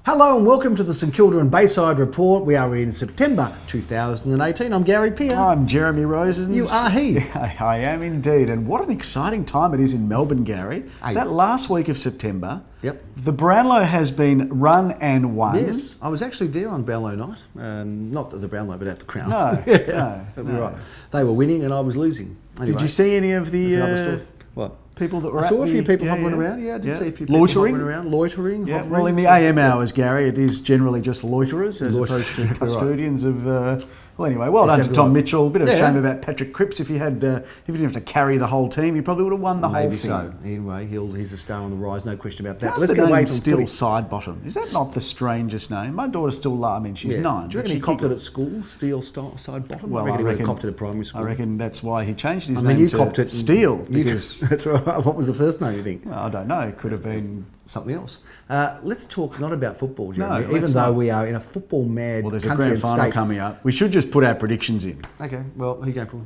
Hello and welcome to the St Kilda and Bayside Report. We are in September 2018. I'm Gary Peer. I'm Jeremy Rosens. You are he. I am indeed. And what an exciting time it is in Melbourne, Gary. Hey. That last week of September, Yep. the Brownlow has been run and won. Yes, I was actually there on Brownlow night. Not at the Brownlow, but at the Crown. No, No. Right. They were winning and I was losing. Anyway, Did you see any of that's another the story. What? people that were I saw a few people hovering around. Yeah, I did see a few people hovering around. Loitering. Yeah. Hovering. Well, in the AM hours, Gary, it is generally just loiterers as opposed to Right. custodians of... well, anyway, well done to Tom Mitchell. A bit of shame about Patrick Cripps. If he didn't have to carry the whole team, he probably would have won the whole thing. Maybe so. Anyway, he's a star on the rise, no question about that. How's Let's the get away name from Still footy. Sidebottom? Is that not the strangest name? My daughter still she's 9. Do you reckon he but copped it at school, Steel Side Bottom? Well, I reckon he would have copped it at primary school. I reckon that's why he changed his I mean, name you to copped it. Steel. Because That's right. What was the first name, you think? well, I don't know. It could have been... Something else. Let's talk not about football, Jeremy, No, even though we are in a football mad Well, there's a country grand and final state. coming up. We should just put our predictions in. Okay, well, who are you going for?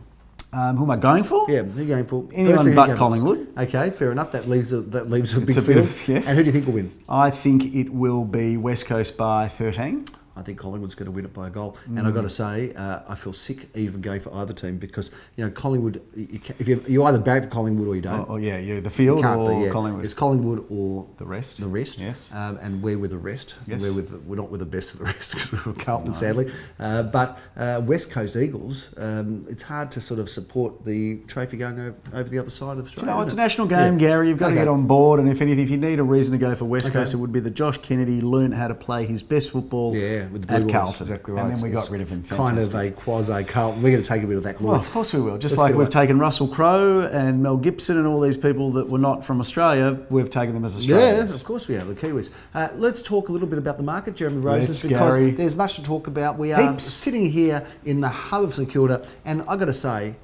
Who am I going for? Yeah, who are you going for? Anyone Firstly, who but you going for? Collingwood. Okay, fair enough. That leaves a big a field. bit of- yes. And who do you think will win? I think it will be West Coast by 13. I think Collingwood's going to win it by a goal. And I've got to say, I feel sick even going for either team because, Collingwood, if you either barrack for Collingwood or you don't. Oh, yeah, the field Can't or be, Collingwood. It's Collingwood or The rest. The rest, Yes. And we're with the rest. Yes. We're not with the best of the rest because we're Carlton, sadly. But West Coast Eagles, it's hard to sort of support the trophy going over the other side of Australia. It's a national game, Gary. You've got to get on board. And if anything, if you need a reason to go for West Okay. Coast, it would be that Josh Kennedy learned how to play his best football with the Blue at Wolves, Carlton. exactly right. And then we It's got rid of him. Kind of a quasi Carlton. We're going to take a bit of that glory. Well, of course we will. Just Let's like get we've away. taken Russell Crowe and Mel Gibson and all these people that were not from Australia, we've taken them as Australians. Yeah, of course we have, the Kiwis. Let's talk a little bit about the market, Jeremy Roses, Let's, because Gary. there's much to talk about. We are Heaps. sitting here in the hub of St Kilda, and I've got to say,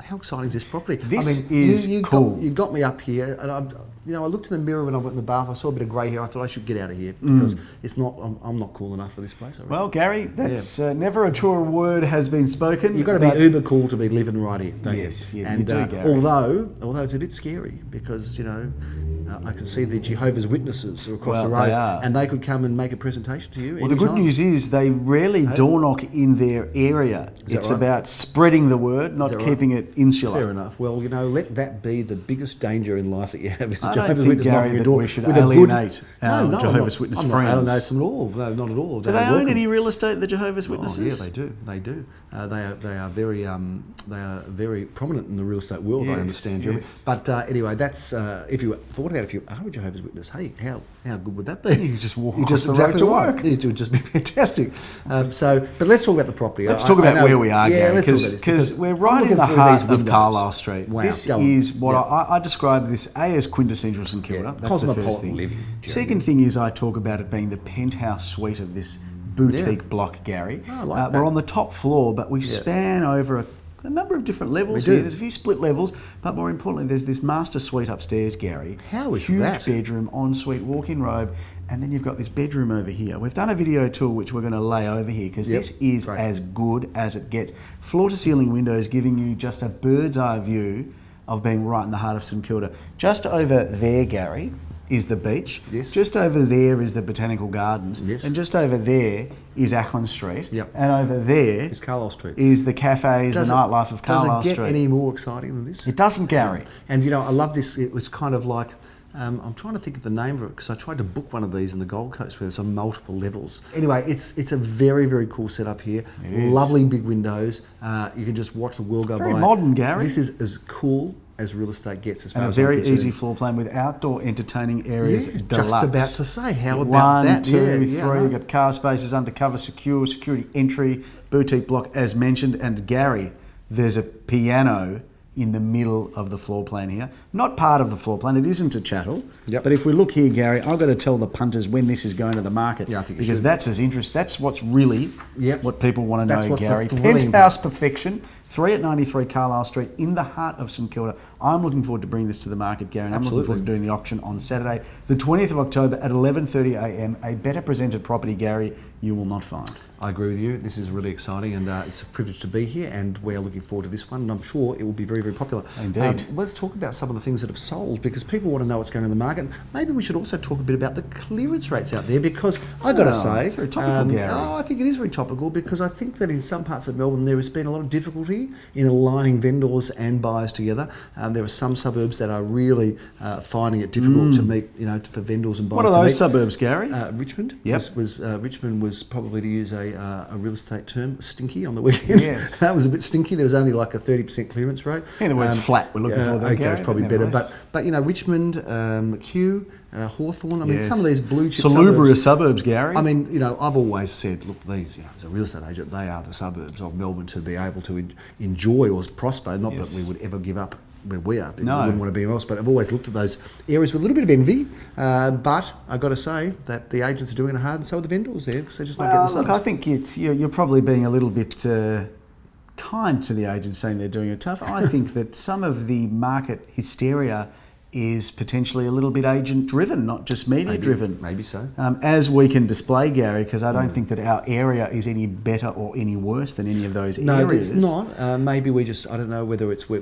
how exciting is this property? This is you cool. You got me up here, and I looked in the mirror when I went in the bath. I saw a bit of grey hair. I thought I should get out of here because it's not. I'm not cool enough for this place. I reckon. Well, Gary, that's never a truer word has been spoken. You've got to be uber cool to be living right here, don't Yes, you? you And do, Gary. although it's a bit scary because I can see the Jehovah's Witnesses are across the Well, road, they are. and they could come and make a presentation to you. Well, the good news is they rarely door knock in their area. It's right? about spreading the word, not that right? keeping it insular. Fair enough. Well, let that be the biggest danger in life that you have is the I don't Jehovah's think, Witness Gary, knocking your that door we should with a alienate good... our No, Jehovah's Witness I'm friends. not alienate them at all. No, not at all. Do they own any real estate, the Jehovah's Witnesses? Oh, yeah, they do. They do. They are very prominent in the real estate world. I Yes, understand, Jeremy. yes. But anyway, that's what about if you are a Jehovah's Witness? Hey, how good would that be? You could just walk across the road to work. It would just be fantastic. But let's talk about the property. Let's talk about where we are, yeah, Gary, let's talk about this, because we're right I'm in the looking through heart these of windows. Carlisle Street. Wow, This go on. is what Yeah. I describe this as quintessential St Kilda. Yeah, That's the first cosmopolitan thing. living, Jeremy. Second thing is I talk about it being the penthouse suite of this boutique block, Gary. I like that. We're on the top floor, but we span over a number of different levels We do. here. There's a few split levels, but more importantly, there's this master suite upstairs, Gary. How is Huge that? bedroom, ensuite, walk-in robe, and then you've got this bedroom over here. We've done a video tour which we're going to lay over here because Yep, this is great. as good as it gets. Floor-to-ceiling windows giving you just a bird's-eye view of being right in the heart of St Kilda. Just over there, Gary, is the beach. Yes. Just over there is the Botanical Gardens. Yes. And just over there is Ackland Street. Yep. And over there It's Carlisle Street. is the cafes, the nightlife of Carlisle Does it get Street. any more exciting than this? It doesn't, Gary. And I love this. It was kind of like I'm trying to think of the name of it because I tried to book one of these in the Gold Coast where there's on multiple levels. Anyway, it's a very, very cool setup here. It is. Lovely big windows. You can just watch the world go Very by. modern, Gary. This is as cool as real estate gets as far And a as I'm very concerned. easy floor plan with outdoor entertaining areas. Yeah, deluxe. just about to say, how about that? 1, 2, Yeah, 3. yeah, I know. You've got car spaces, undercover, security entry, boutique block as mentioned. And Gary, there's a piano in the middle of the floor plan here. Not part of the floor plan, it isn't a chattel. Yep. But if we look here, Gary, I've got to tell the punters when this is going to the market. Yeah, I think you because should. that's what's really Yep. what people want to That's know, what's the Gary. thrilling Penthouse perfection. 3 at 93 Carlisle Street in the heart of St Kilda. I'm looking forward to bringing this to the market, Gary, and I'm looking forward to doing the auction on Saturday, the 20th of October at 11:30am. A better presented property, Gary, you will not find. I agree with you. This is really exciting, and it's a privilege to be here, and we're looking forward to this one, and I'm sure it will be very, very popular. Indeed. Let's talk about some of the things that have sold, because people want to know what's going on in the market. Maybe we should also talk a bit about the clearance rates out there, because I've got to say... It's very topical, Gary. I think it is very topical, because I think that in some parts of Melbourne there has been a lot of difficulty in aligning vendors and buyers together. There are some suburbs that are really finding it difficult to meet, for vendors and buyers. What are those suburbs, Gary? Richmond. Yep. Richmond was probably, to use a real estate term, stinky on the weekend. Yes. That was a bit stinky. There was only like a 30% clearance rate. In other words, flat we're looking for there, okay, Gary, it's probably but better. nevertheless. But Kew, Hawthorn, I mean, Yes. some of these blue chip Salubrious suburbs, Gary. I mean, I've always said, look, these, as a real estate agent, they are the suburbs of Melbourne to be able to enjoy or prosper. Not Yes. that we would ever give up where we are, because No. we wouldn't want to be anywhere else. But I've always looked at those areas with a little bit of envy. But I've got to say that the agents are doing it hard, and so are the vendors there, because they're just not getting the Look, suburbs. I think you're probably being a little bit kind to the agents saying they're doing it tough. I think that some of the market hysteria is potentially a little bit agent-driven, not just media-driven. Maybe so. As we can display, Gary, because I don't think that our area is any better or any worse than any of those No, areas. it's not. Maybe we just, I don't know whether it's, we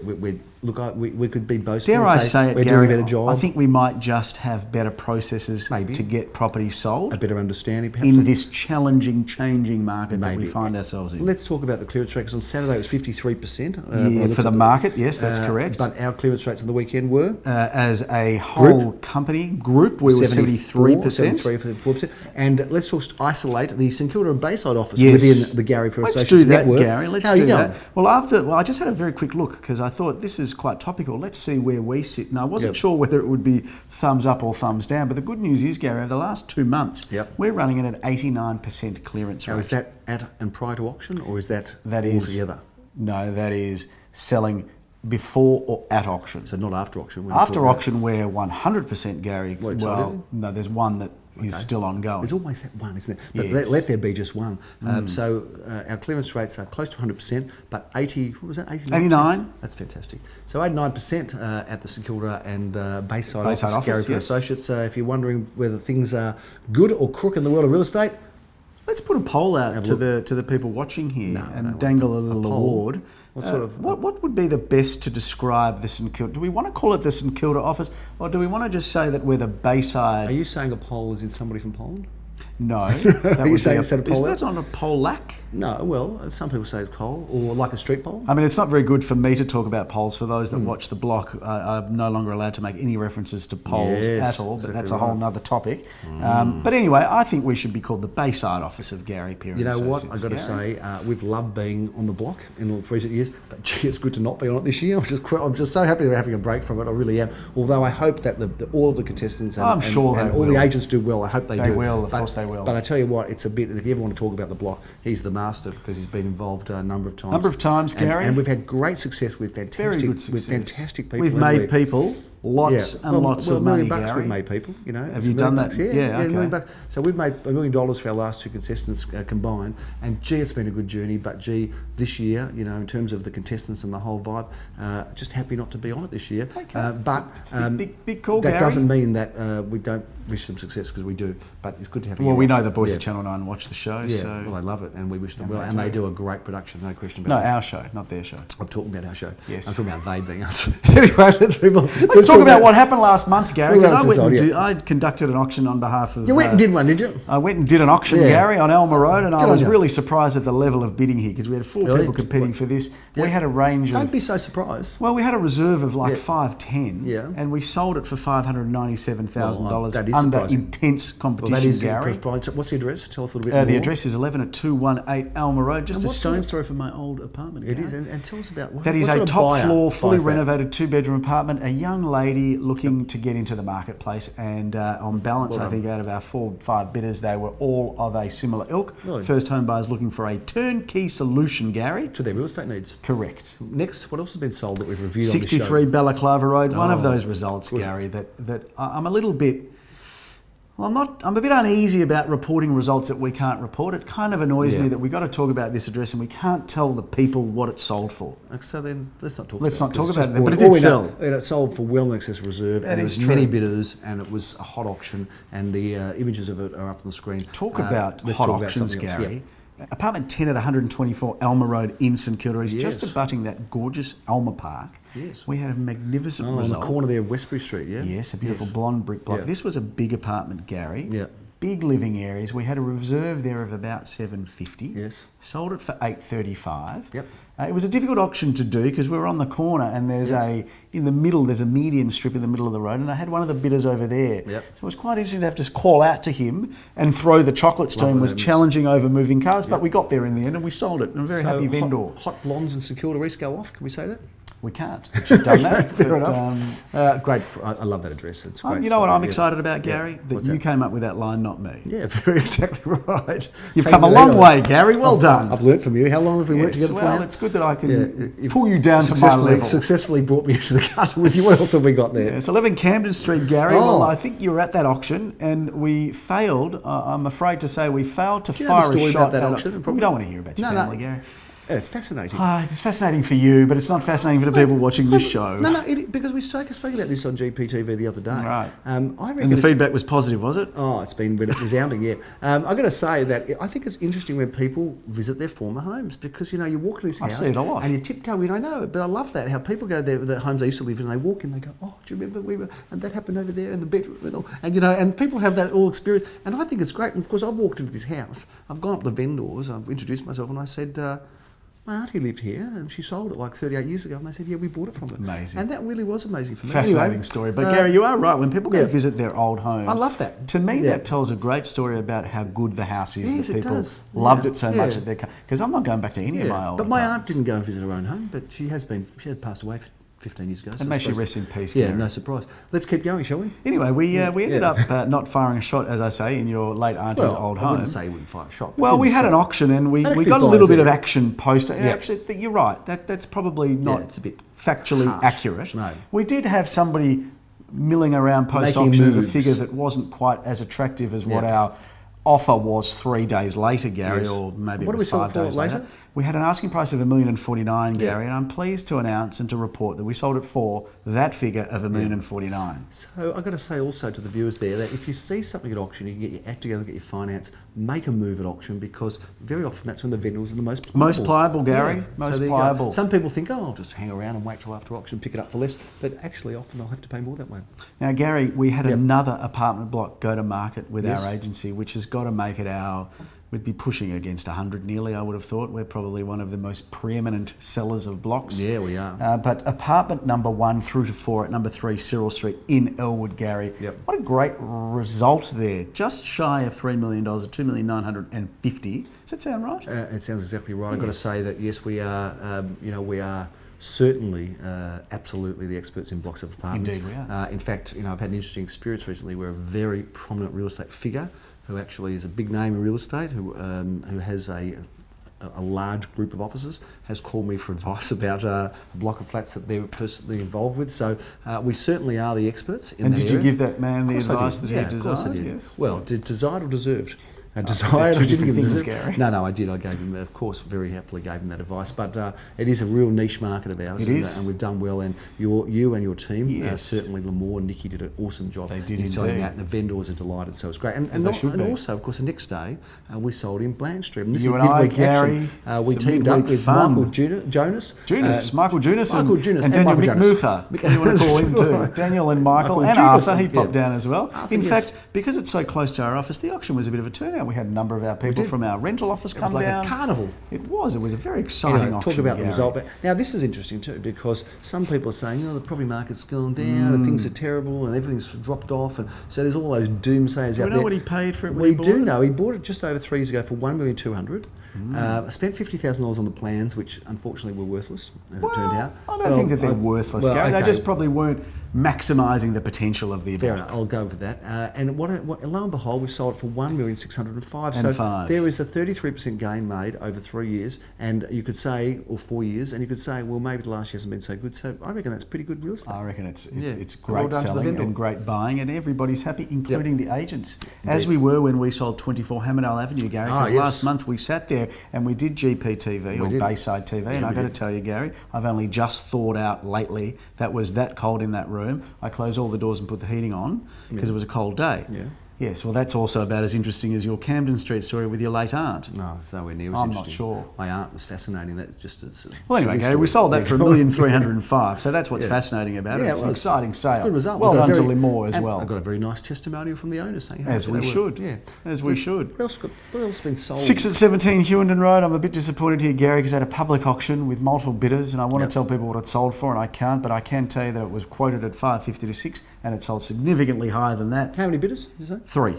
could be boastful Dare and I say it, we're Gary, doing a better job. I think we might just have better processes Maybe. to get property sold a better understanding, perhaps. in this challenging, changing market that we Maybe. find ourselves in. Let's talk about the clearance rates. On Saturday it was 53%. when I looked For the at market, yes, that's correct. But our clearance rates on the weekend were? As a whole group, we were 73%. 74%. And let's just isolate the St Kilda and Bayside office Yes. within the Gary Pro Let's Associates do that, network. Gary. Let's How are do you going? that. Well, I just had a very quick look because I thought this is quite topical. Let's see where we sit. Now, I wasn't Yep. sure whether it would be thumbs up or thumbs down, but the good news is, Gary, over the last 2 months, Yep. we're running at an 89% clearance Now, rate. is that at and prior to auction, or is that That is altogether? No, that is selling before or at auction. So not after auction. when you After talk about- auction, we're 100%, Gary. Wait, so did No, there's one that is Okay. still ongoing. There's always that one, isn't there? But Yes. let there be just one. So our clearance rates are close to 100%, but 80, what was that, 89%? 89. That's fantastic. So 89% at the St Kilda and Bayside Bayside office, Gary office, Pro yes. Associates. If you're wondering whether things are good or crook in the world of real estate, Let's put a poll out Have a to the people watching here No, I don't and want dangle a a little poll. award. What sort of- what would be the best to describe the St Kilda? Do we want to call it the St Kilda office, or do we want to just say that we're the Bayside? are you saying a poll is in somebody from Poland? No, that you would saying be instead of poll isn't out? that on a Polac? No, well, some people say it's coal, or like a street poll. I mean, it's not very good for me to talk about polls. For those that watch the block, I'm no longer allowed to make any references to polls Yes, at all, but exactly that's a whole right. nother topic. But anyway, I think we should be called the Bayside office of Gary Peary. You know what? Associates, I've got to Gary. say, we've loved being on the block in the recent years, but gee, it's good to not be on it this year. I'm just so happy that we're having a break from it. I really am. Although I hope that all of the contestants and, I'm sure and they all the will. agents do well. I hope they do. They will, of course they will. But I tell you what, it's a bit, and if you ever want to talk about the block, he's the master because he's been involved a number of times. Number of times, Gary. And we've had great success with Very fantastic, good success. with fantastic people. We've haven't made we? people lots and lots well, of $1 million money, bucks Gary. we've made people, you know. Have It's you $1 done million that? bucks. Yeah, $1 million okay. bucks. So we've made $1 million for our last two contestants combined, and gee, it's been a good journey. But gee, this year, you know, in terms of the contestants and the whole vibe, just happy not to be on it this year. Okay. But big call, that Gary. doesn't mean that we don't wish them success, because we do. But it's good to have. Well, we know the boys yeah. at Channel 9 watch the show. Yeah, so. well, they love it, and we wish them And well, they and they do. do a great production, no question No, about it. our show, not their show. I'm talking about our show. Yes. I'm talking about they being us. Anyway, let's move on. Let's talk about what happened last month, Gary. Who else 'cause was on, yeah? I conducted an auction on behalf of. You went and did one, did you? I went and did an auction, Yeah. Gary, on Elmer Road, and I Good on was you. really surprised at the level of bidding here because we had four Really? people competing for this. We Yeah. had a range Don't of. be so surprised. Well, we had a reserve of like Yeah. 510, Yeah. and we sold it for $597,000 Well, that is under surprising. intense Well, competition, that is Gary. surprising. What's the address? Tell us a little bit more. The address is 11 at 218 Elmer Road, just And a what's stone's the- throw from my old apartment. It Gary. is, and tell us about what, That is what a sort of top buyer floor, fully buys that? renovated two-bedroom apartment. A young lady looking to get into the marketplace, and on balance, Well I done. think out of our 4 or 5 bidders, they were all of a similar ilk. Really? First home buyers looking for a turnkey solution, Gary. To their real estate needs. Correct. Next, what else has been sold that we've reviewed 63 Balaclava Road. One of Oh, those results, good. Gary, that I'm a little bit. Well, I'm a bit uneasy about reporting results that we can't report. It kind of annoys me that we've got to talk about this address and we can't tell the people what it sold for. So then let's not talk Let's about it. not talk about it, Just but it boring. did sell. It sold for well in excess of reserve, and there was many bidders, and it was a hot auction, and the images of it are up on the screen. Talk about hot auctions, Gary. Apartment 10 at 124 Alma Road in St Kilda is just abutting that gorgeous Alma Park. Yes. We had a magnificent result. On the corner there of Westbury Street, yeah? Yes, a beautiful blonde brick block. This was a big apartment, Gary. Yeah. Big living areas. We had a reserve there of about 750. Yes. Sold it for 835. Yep. It was a difficult auction to do because we were on the corner and there's in the middle, there's a median strip in the middle of the road, and I had one of the bidders over there. Yep. So it was quite interesting to have to call out to him and throw the chocolates to him. Was challenging over moving cars, but we got there in the end and we sold it. And I'm a very happy vendor. Hot blondes in St Kilda East go off, can we say that? We can't. You've done that. Fair enough. Great. I love that address. It's great. You know what I'm excited about, Gary? That you came up with that line, not me. Yeah, very exactly right. You've come a long way, Gary. Well done. I've learnt from you. How long have we worked together for? Well, it's good that I can pull you down to my level. Successfully brought me into the gutter with you. What else have we got there? It's 11 Camden Street, Gary. Well, I think you were at that auction and we failed. I'm afraid to say we failed to fire a shot about that auction. We don't want to hear about your family, Gary. It's fascinating. It's fascinating for you, but it's not fascinating for the people watching this show. Because we spoke about this on GPTV the other day. Right. I reckon and the feedback was positive, was it? Oh, it's been resounding, yeah. I've got to say that I think it's interesting when people visit their former homes because, you know, you walk in this house I see it a lot. and you tiptoe in. I know, but I love that, how people go there, the homes they used to live in, and they walk in, they go, oh, do you remember and that happened over there in the bedroom and all. And, you know, and people have that all experience. And I think it's great. And, of course, I've walked into this house. I've gone up to the vendors. I've introduced myself and I said, my auntie lived here and she sold it like 38 years ago. And they said, yeah, we bought it from her. Amazing. And that really was amazing for me. Fascinating story. But Gary, you are right. When people go visit their old home, I love that. To me, that tells a great story about how good the house is. Yes, that people loved it so much that they're... Because I'm not going back to any of my old But my aunt didn't go and visit her own home, but she had passed away 15 years ago. And may she rest in peace, Yeah, Gary. No surprise. Let's keep going, shall we? Anyway, we ended up not firing a shot, as I say, in your late auntie's old home. I wouldn't say we wouldn't fire a shot. Well, we had an auction and we got a little bit of action post. Actually, you're right. That's probably not it's a bit factually harsh. accurate. No. We did have somebody milling around post-auction at a figure that wasn't quite as attractive as what our offer was 3 days later, Gary, or maybe it was 5 days later. We had an asking price of $1,049,000, Gary, and I'm pleased to announce and to report that we sold it for that figure of $1,049,000. So I've got to say also to the viewers there that if you see something at auction, you can get your act together, get your finance, make a move at auction because very often that's when the vendors are the most pliable. Most pliable, Gary. Most pliable. Some people think, oh, I'll just hang around and wait till after auction, pick it up for less, but actually often they'll have to pay more that way. Now, Gary, we had another apartment block go to market with our agency, which has got to make it we'd be pushing against 100 nearly, I would have thought. We're probably one of the most preeminent sellers of blocks. Yeah, we are. But apartment number 1 through to 4 at number 3 Cyril Street in Elwood, Gary. Yep. What a great result there. Just shy of $3 million, $2,950,000. Does that sound right? It sounds exactly right. I've got to say that, yes, we are, we are certainly, absolutely the experts in blocks of apartments. Indeed, we are. In fact, I've had an interesting experience recently where a very prominent real estate figure who actually is a big name in real estate, who has a large group of offices, has called me for advice about a block of flats that they're personally involved with. So we certainly are the experts in that area. And did you give that man the advice that he desired? Of course I did. Yes. Well, desired or deserved? Desired. Two different things, Gary. No, I did. I gave him, of course, very happily gave him that advice. But it is a real niche market of ours. It is. And we've done well. And you and your team, certainly Lamore and Nikki did an awesome job in selling that. And the vendors are delighted, so it's great. And also, of course, the next day, we sold in Blanchester. And this is midweek action. We teamed up with Michael Jonas. Michael Jonas and Michael Daniel McMucha. If you want to call him too. Daniel and Michael and Arthur, he popped down as well. In fact, because it's so close to our office, the auction was a bit of a turnout. We had a number of our people from our rental office come down. It was like a carnival. It was a very exciting auction. Talk about the result. But now this is interesting too because some people are saying, the property market's gone down and things are terrible and everything's dropped off, and so there's all those doomsayers out there. Do we know what he paid for it? We do know. He bought it just over 3 years ago for $1,200,000. Spent $50,000 on the plans, which unfortunately were worthless, as it turned out. I don't think that they're worthless, Gary. They just probably weren't maximising the potential of the Fair event. enough, I'll go with that. And what, lo and behold, we sold it for 1,605,000. And So five. there is a 33% gain made over 3 years, and you could say, or 4 years, and you could say, well, maybe the last year hasn't been so good. So I reckon that's pretty good real estate. I reckon it's Yeah. great Well done to the selling vendor. and great buying, and everybody's happy, including the agents. As we were when we sold 24 Hammerdale Avenue, Gary, because yes. last month we sat there and we did GPTV or did. Bayside TV, and I've got to tell you, Gary, I've only just thawed out lately. That was that cold in that room. I closed all the doors and put the heating on because it was a cold day. Yeah. Yes, well, that's also about as interesting as your Camden Street story with your late aunt. No, it's nowhere near as I'm not interesting. sure. My aunt was fascinating. That's just a Well, anyway, silly Gary, we story. sold that for $1,305,000. So that's what's Yeah. fascinating about it. Yeah, It's it an was. exciting sale. Good result. Well We've got done a to very- Limor as and well. I got a very nice testimonial from the owner saying how As happy we they were. should. Yeah. As we should. What else has been sold? 6 at 17 Hewenden Road. I'm a bit disappointed here, Gary, because I had a public auction with multiple bidders, and I want to tell people what it sold for, and I can't, but I can tell you that it was quoted at $550 to $6, and it sold significantly higher than that. How many bidders, did you say? 3.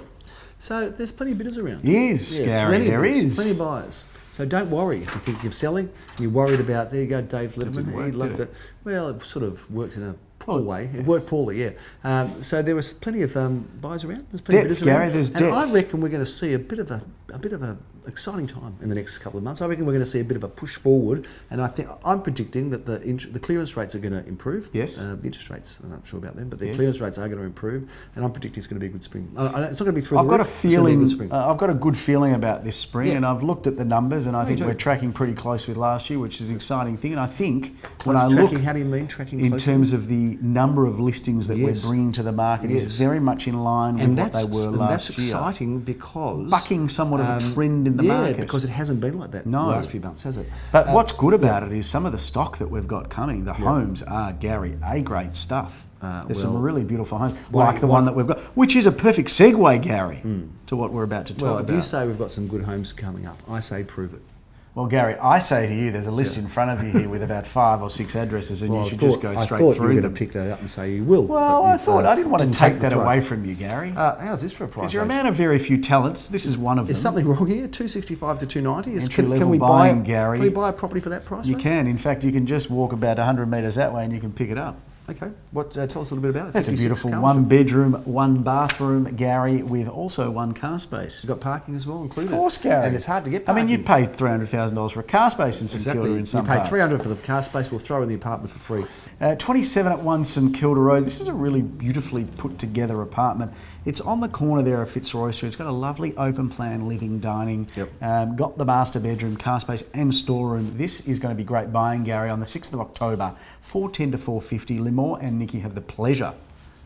So there's plenty of bidders around. Yes, Gary, plenty of there bidders, is. plenty of buyers. So don't worry if you think you're selling. You're worried about. There you go, Dave didn't Letterman. work, He did loved it? it. Well, it sort of worked in a poor way. It worked poorly, yeah. So there was plenty of buyers around. There's plenty Depth, of bidders around. Gary, there's and depth. I reckon we're going to see a bit of a exciting time in the next couple of months. I reckon we're going to see a bit of a push forward, and I'm predicting that the clearance rates are going to improve. Yes. The interest rates, I'm not sure about them, but the Yes. clearance rates are going to improve, and I'm predicting it's going to be a good spring. It's not going to be through I've the got a roof. It's gonna be feeling. good spring. I've got a good feeling about this spring, Yeah. and I've looked at the numbers, and I think too. we're tracking pretty close with last year, which is an exciting thing. And I think when What's I look tracking, how do you mean tracking in closely? terms of the number of listings that Yes. we're bringing to the market, Yes. is very much in line with and what they were and last that's year. exciting because Bucking somewhat of a trend in the market. Yeah, because it hasn't been like that No. the last few months, has it? But what's good about it is some of the stock that we've got coming. The homes are, Gary, A-grade stuff. There's some well, really beautiful homes, what- like the one that we've got, which is a perfect segue, Gary, to what we're about to talk Well, about. if you say we've got some good homes coming up, I say prove it. Well, Gary, I say to you, there's a list in front of you here with about 5 or 6 addresses, and Well, you should just go I straight thought you were through going to them. pick that up and say you will. Well, but I you've, thought I didn't want to take the that throne. away from you, Gary. How's this for a price? Because you're a range? man of very few talents. This is one of them. Is something wrong here? 265 to 290. Entry-level we buying, buy? Gary. Can we buy a property for that price? You range? can. In fact, you can just walk about 100 metres that way and you can pick it up. Okay. What? Tell us a little bit about it. That's a 56 beautiful Carlton. 1-bedroom, 1-bathroom, Gary, with also 1 car space. You've got parking as well included. Of course, Gary. And it's hard to get I parking. mean, you'd pay $300,000 for a car space in St Kilda Exactly. in You some pay parts. $300 for the car space. We'll throw in the apartment for free. 27 at 1 St Kilda Road. This is a really beautifully put together apartment. It's on the corner there of Fitzroy Street. It's got a lovely open plan living, dining. Yep. Got the master bedroom, car space and storeroom. This is going to be great buying, Gary, on the 6th of October. 410 to 450. Limor and Nikki have the pleasure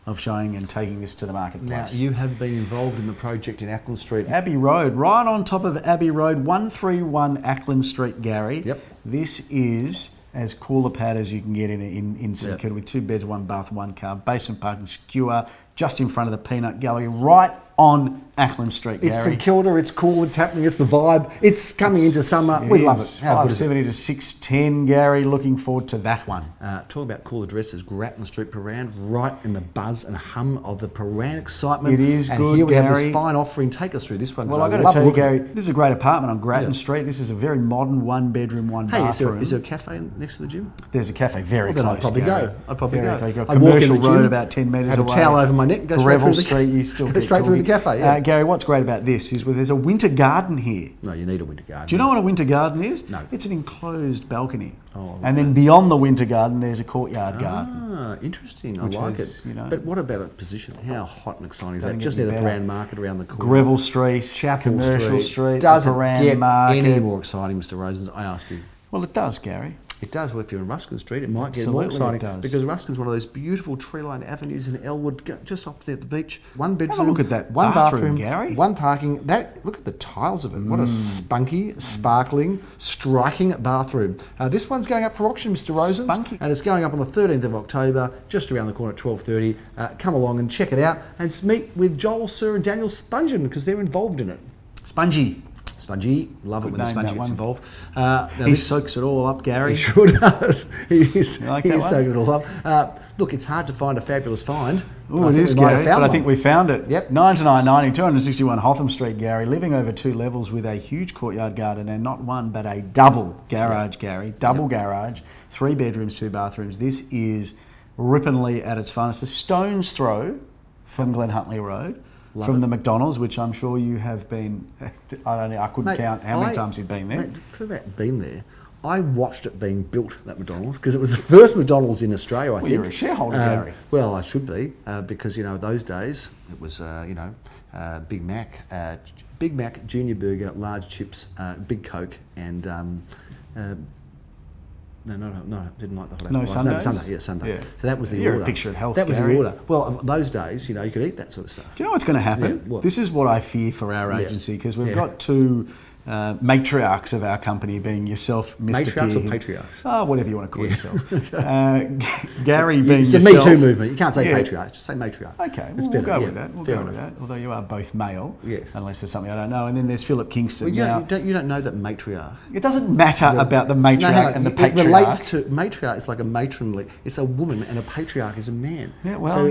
of showing and taking this to the Now, marketplace. you have been involved in the project in Ackland Street. Abbey Road, right on top of Abbey Road, 131 Ackland Street, Gary. Yep. This is as cool a pad as you can get in St Yep. Kilda, with 2 beds, 1 bath, 1 car, basement parking secure, just in front of the Peanut Gallery, right on Ackland Street, Gary. It's St Kilda, it's cool, it's happening, it's the vibe. It's coming into summer. We love it. How good is it? 570 to 610, Gary. Looking forward to that one. Talk about cool addresses, Grattan Street, Paran, right in the buzz and hum of the Paran excitement. It is and good, here we have Gary. this fine offering. Take us through this one. Well, So I've got to love tell you, looking at Gary, it. this is a great apartment on Grattan Yeah. Street. This is a very modern 1-bedroom, 1 Hey, bathroom. is there a cafe next to the gym? There's a cafe very Well, then close. I'd probably Gary. go. I'd probably Very go. close. You've got I'd walk in Commercial the gym, Road about 10 metres have away. a towel over my neck, go straight Greville through the Street, you still go get straight through the talking. cafe. Yeah. Gary, what's great about this is there's a winter garden here. No, you need a winter garden. Do you know what a winter garden is? No. It's an enclosed balcony. Oh, and then beyond the winter garden, there's a courtyard garden. Ah, interesting. I Which like is, it. you know- But what about a position? How hot and exciting is that? Doesn't Just get near the any better. Paran Market around the corner. Greville Street, Chapel Commercial Street, Doesn't the Paran get Market. any more exciting, Mr. Rosens, I ask you. Well, it does, Gary. It does. Well, if you're in Ruskin Street, it might get more Absolutely it exciting does. because Ruskin's one of those beautiful tree-lined avenues in Elwood, just off there at the beach. 1 bedroom, Have a look at that 1 bathroom, bathroom, Gary. 1 parking. Look at the tiles of it. What a spunky, sparkling, striking bathroom. This one's going up for auction, Mr. Rosens, Spunky. and it's going up on the 13th of October, just around the corner at 12:30. Come along and check it out, and meet with Joel, Sir, and Daniel Spungen because they're involved in it. Spongy. Spongy, love it when the name, Spongy that gets one. involved. Now He this- soaks it all up, Gary. He sure does. He is. You like He that is one? soaking it all up. Look, it's hard to find a fabulous find. but Oh, I it think is, we might have Gary, found but I one. think we found it. Yep. 9990, 261 Hotham Street, Gary, living over 2 levels with a huge courtyard garden and not one, but a double garage, Gary. Double garage, 3 bedrooms, 2 bathrooms. This is Ripponlea at its finest, a stone's throw from Glen Huntly Road, from the McDonald's, which I'm sure you have been. I don't know. I couldn't count how many times you've been there. Mate, for about been there, I watched it being built, that McDonald's, because it was the first McDonald's in Australia, I think. You're a shareholder, Gary. Well, I should be, because, those days, it was, Big Mac, junior burger, large chips, big Coke, and... No, didn't like the hot apple. No, Sundays? Sunday. Yeah. So that was the You're order. a picture of health, That was Gary. the order. Well, those days, you could eat that sort of stuff. Do you know what's going to happen? Yeah, what? This is what I fear for our agency, because we've got two matriarchs of our company, being yourself, Mr. Matriarchs Pearson. or patriarchs? Oh, whatever you want to call yourself. Gary being It's a yourself. Me Too movement. You can't say patriarch, just say matriarch. Okay, It's we'll better, go with that. We'll fair go with enough. that. Although you are both male, Yes. unless there's something I don't know. And then there's Philip Kingston. Well, now, you don't know that matriarch. it doesn't matter about the matriarch hang on. and the It patriarch. relates to matriarch. It's like a matronly. It's a woman, and a patriarch is a man. Yeah, well, so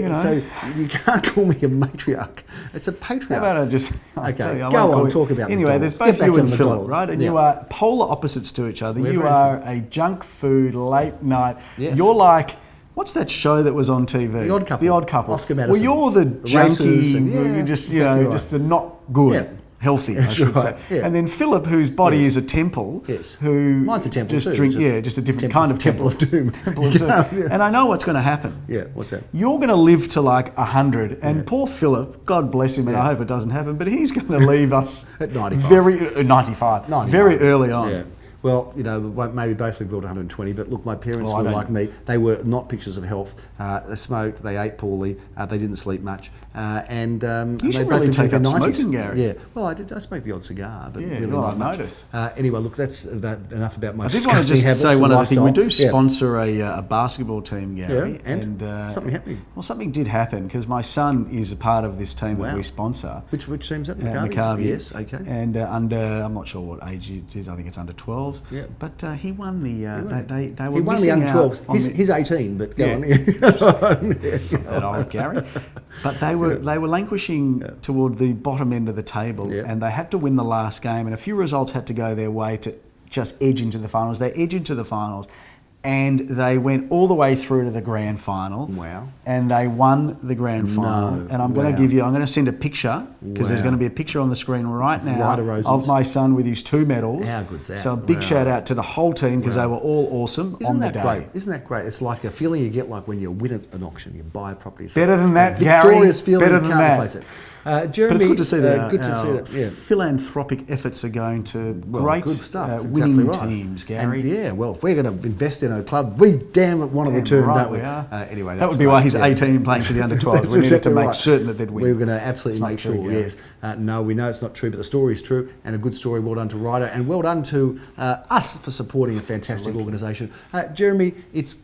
you can't call me a matriarch. It's a patriarch. How about I just Okay, tell you, I go won't on, call talk you. about Anyway, McDonald's. there's both Get back you to and the Philip, McDonald's. right? And Yeah. you are polar opposites to each other. We're You very are a junk food late night. Yes. You're like, what's that show that was on TV? The Odd Couple. The Odd Couple. Oscar Well, Madison. you're the Races junky, and- yeah, you're just exactly right. just the not good. Yeah. Healthy, That's I should right, say. yeah. And then Philip, whose body Yes. is a temple, Yes. who Mine's a temple just too, drink, just just a different kind of temple of doom. Temple of doom. Yeah. And I know what's going to happen. Yeah, what's that? You're going to live to like 100, and Yeah. poor Philip, God bless him, and Yeah. I hope it doesn't happen, but he's going to leave us At 95. very 95, 99. very early on. Yeah. Well, we won't maybe both live to 120, but look, my parents Well, I were don't- like me. They were not pictures of health. They smoked, they ate poorly, they didn't sleep much, and You they should both really lived to take their up 90s. smoking, Gary. Yeah, well, I did. I smoked the odd cigar, but Yeah, really well, not I've much. noticed. Anyway, look, that's enough about my I did want to disgusting just habits say and one other thing. We lifestyle. do sponsor a basketball team, Gary. Yeah, and something happening. Well, something did happen, because my son is a part of this team that Wow. we sponsor. Which team's that? Maccabi. Yes, okay. And under, I'm not sure what age it is. I think it's under 12s. Yeah. But he won the. They were He won the missing under out 12. on He's 18, but go Yeah. on. that old Gary. But they were languishing toward the bottom end of the table, Yeah. and they had to win the last game, and a few results had to go their way to just edge into the finals. They edged into the finals, and they went all the way through to the grand final. Wow. And they won the grand final. No. And I'm going Wow. to I'm going to send a picture, because there's Wow. going to be a picture on the screen right now Ryder Rosens. of my son with his 2 medals. How good's that? So a big Wow. shout out to the whole team, because they were all awesome Isn't on the that day. great? Isn't that great? It's like a feeling you get like when you win at an auction, you buy a property. It's Better like than that, a Gary. victorious feeling, Better you than can't that. replace it. Jeremy, But it's good to see that good to our see that. Yeah. philanthropic efforts are going to Well, great good stuff. winning Exactly right. teams, Gary. And yeah, well, if we're going to invest in a club, we damn want to return, right don't we? we are. Anyway, That that's would be great. why he's Yeah. 18 playing for the under 12s. That's We needed to exactly make right. certain that they'd win. We were going to absolutely It's make not sure, true, yes. No, we know it's not true, but the story is true, and a good story. Well done to Ryder, and well done to us for supporting a fantastic organisation. Jeremy, it's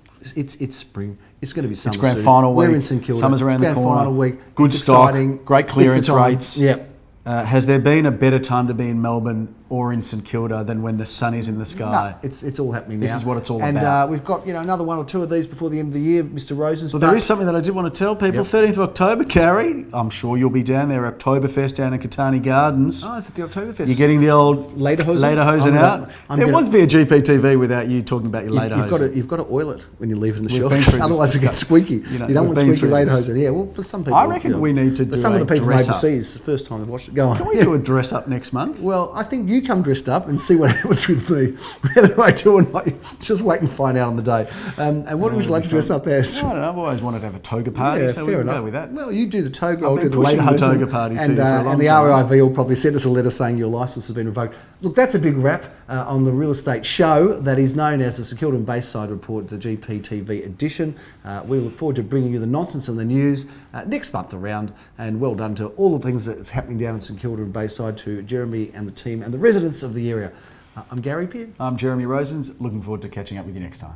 spring. It's going to be summer It's grand soon. final week. We're in St Kilda. Summer's around It's the grand corner. final week. Good It's stock. exciting. Great It's clearance the time. rates. Yep. Has there been a better time to be in Melbourne or in St Kilda than when the sun is in the sky? No, it's all happening now. This is what it's all and, about. And we've got another 1 or 2 of these before the end of the year, Mr. Rosens. Well, there is something that I did want to tell people. Yep. 13th of October, Gary. I'm sure you'll be down there at Oktoberfest down in Catani Gardens. Oh, it's at the Oktoberfest. You're getting the old Lederhosen? out. There won't be a GPTV without you talking about your Lederhosen. You've got to oil it when you leave it in the We've shelf, been through otherwise this it gets squeaky. You don't want we've been squeaky through this. Lederhosen. Yeah, well, for some people, I reckon we need to for do some of a the people dress up. overseas. It's the first time they've watched it. Go on. Can we do a dress up next month? Well, I think you come dressed up and see what happens with me. Whether I do or not, just wait and find out on the day. And what would you like to dress up as? I don't know. I've always wanted to have a toga party, Yeah, so we fair can enough. go with that. Well, you do the toga, I've I'll been do the pushing the Lederhosen. toga party too for a long And the time. RIV will probably send us a letter saying your licence has been revoked. Look, that's a big wrap on the real estate show that is known as the St Kilda Bayside Report, the GPTV edition. We look forward to bringing you the nonsense and the news next month around. And well done to all the things that's happening down in St Kilda and Bayside, to Jeremy and the team and the residents of the area. I'm Gary Pearce. I'm Jeremy Rosens. Looking forward to catching up with you next time.